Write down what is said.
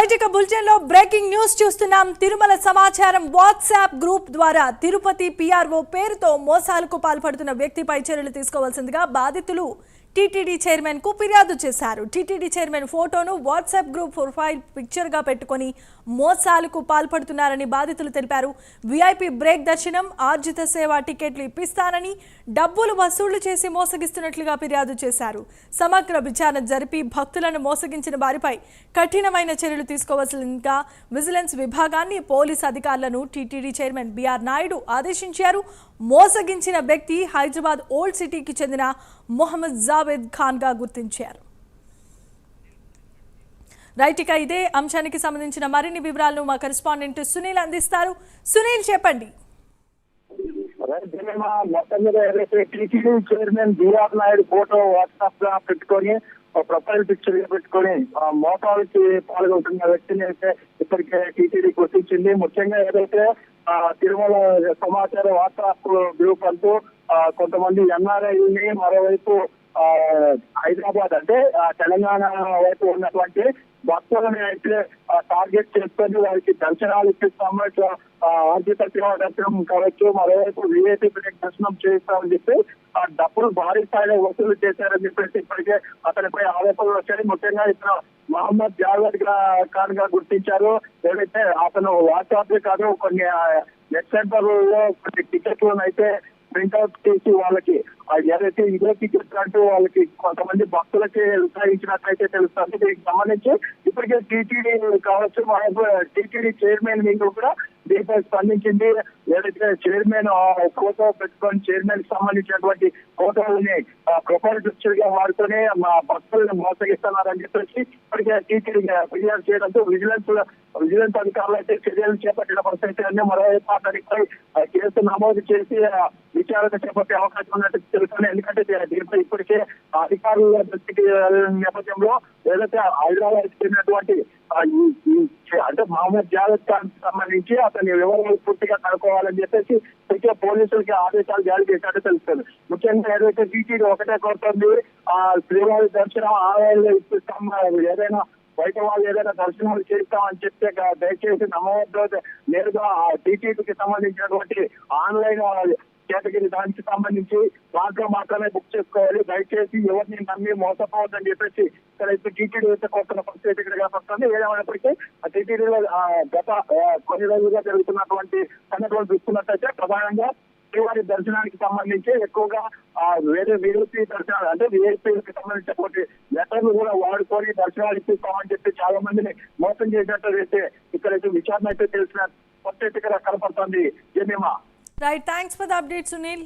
Right ఇక bulletin లో breaking news చూస్తున్నాం. తిరుమల సమాచారం వాట్సాప్ గ్రూప్ ద్వారా తిరుపతి పిఆర్ఓ పేరుతో మోసాలకు పాల్పడుతున్న వ్యక్తిపై చర్యలు తీసుకోవాల్సిందిగా బాధితులు టీటీడీ చైర్మన్ కు ఫిర్యాదు చేశారు. టీటీడీ చైర్మన్ ఫోటోను వాట్సాప్ గ్రూప్ ప్రొఫైల్ పిక్చర్ గా పెట్టుకొని మోసాలకు పాల్పడుతున్నారని బాధితులు తెలిపారు. వీఐపీ బ్రేక్ దర్శనం, ఆర్జిత సేవ టికెట్లు ఇప్పిస్తానని డబ్బులు వసూళ్లు చేసి మోసగిస్తున్నట్లుగా ఫిర్యాదు చేశారు. సమగ్ర విచారణ జరిపి భక్తులను మోసగించిన వారిపై కఠినమైన చర్యలు తీసుకోవాల్సిందిగా విజిలెన్స్ విభాగాన్ని, పోలీస్ అధికారులను టీటీడీ చైర్మన్ బిఆర్ నాయుడు ఆదేశించారు. మోసగించిన వ్యక్తి హైదరాబాద్ ఓల్డ్ సిటీకి చెందిన మొహమ్మద్ జావేద్ ఖాన్ గా గుర్తించారు. రైట్ ఇక ఇదే అంశానికి సంబంధించిన మరిన్ని వివరాలను మా కరెస్పాండెంట్ సునీల్ అందిస్తారు. సునీల్ చెప్పండి. మొత్తం మీద ఏదైతే TTD chairman BR Naidu photo WhatsApp గా పెట్టుకొని ప్రొఫైల్ పిక్చర్ గా పెట్టుకొని మోసాలకి పాల్గొంటున్న వ్యక్తిని అయితే ఇప్పటికే టీటీడీ గుర్తించింది. ముఖ్యంగా ఏదైతే తిరుమల సమాచార వాట్సాప్ గ్రూప్ అంటూ కొంతమంది ఎన్ఆర్ఐని, మరోవైపు హైదరాబాద్ అంటే తెలంగాణ వైపు ఉన్నటువంటి భక్తులని అయితే టార్గెట్ చేసుకొని వారికి దర్శనాలు ఇప్పిస్తాము, ఆర్జిత సేవ దర్శనం కావచ్చు, మరోవైపు వీఐపీ దర్శనం చేస్తామని చెప్పి డబ్బులు భారీ స్థాయిలో వసూలు చేశారని చెప్పేసి ఇప్పటికే అతనిపై ఆరోపణలు వచ్చాయి. ముఖ్యంగా ఇక్కడ మహమ్మద్ జావేద్ ఖాన్ గా గుర్తించారు. ఏదైతే అతను వాట్సాప్ కాదు కొన్ని నెట్ సెంటర్ లో కొన్ని టికెట్లను అయితే ప్రింట్అవుట్ చేసి వాళ్ళకి ఏదైతే ఇదే టికెట్ అంటూ వాళ్ళకి కొంతమంది భక్తులకి విచారించినట్లయితే తెలుస్తుంది. దీనికి సంబంధించి ఇప్పటికే టీటీడీ కావచ్చు, టీటీడీ చైర్మన్ వింగ్ కూడా దీనిపై స్పందించింది. ఏదైతే చైర్మన్ ఫోటో పెట్టుకొని చైర్మన్ కి సంబంధించినటువంటి ఫోటోలని ప్రొఫైల్ పిక్చర్ గా వాడుతూనే మా భక్తులను మోసగిస్తున్నారని చెప్పేసి ఇప్పటికే టీటీడీ ఫిర్యాదు చేయడంతో విజిలెన్స్ అధికారులు అయితే చర్యలు చేపట్టిన పరిస్థితి అన్ని మరోవైపు అతనిపై కేసు నమోదు చేసి విచారణ చేపట్టే అవకాశం ఉన్నట్టు తెలుస్తుంది. ఎందుకంటే దీనిపై ఇప్పటికే అధికారుల దృష్టికి నేపథ్యంలో ఏదైతే హైదరాబాద్ చెందినటువంటి అంటే మహమ్మద్ జావేద్ ఖాన్ సంబంధించి అతని వివరాలు పూర్తిగా కనుక్కోవాలని చెప్పేసి ఇప్పటికే పోలీసులకి ఆదేశాలు జారీ చేసినట్టు తెలుస్తుంది. ముఖ్యంగా ఏదైతే టీటీడీ ఒకటే కోరుతుంది, శ్రీవారి దర్శనం ఆలయాల్లో ఇప్పిస్తాం, ఏదైనా బయట వాళ్ళు ఏదైనా దర్శనాలు చేస్తామని చెప్తే దయచేసి నమోదు నేరుగా టీటీడీకి సంబంధించినటువంటి ఆన్లైన్ కేటగిరీ దానికి సంబంధించి దాంట్లో మాత్రమే బుక్ చేసుకోవాలి, దయచేసి ఎవరిని నమ్మి మోసపోవద్దని చెప్పేసి ఇక్కడైతే టీటీడీ అయితే కోరుతున్న పరిస్థితి ఇక్కడ కనపడుతుంది. ఏదేమైనప్పటికీ టీటీడీలో గత కొన్ని రోజులుగా జరుగుతున్నటువంటి సంఘటనలు చూస్తున్నట్టయితే ప్రధానంగా శ్రీవారి దర్శనానికి సంబంధించి ఎక్కువగా వేరే వీఐపీ దర్శనాలు అంటే వీఐపీకి సంబంధించినటువంటి లెటర్లు కూడా వాడుకొని దర్శనాలు ఇప్పిస్తామని చెప్పి చాలా మందిని మోసం చేసినట్టు అయితే ఇక్కడైతే విచారణ అయితే తెలిసిన పరిస్థితి ఇక్కడ కనపడుతుంది. Jemimah. Right, thanks for the update, Sunil.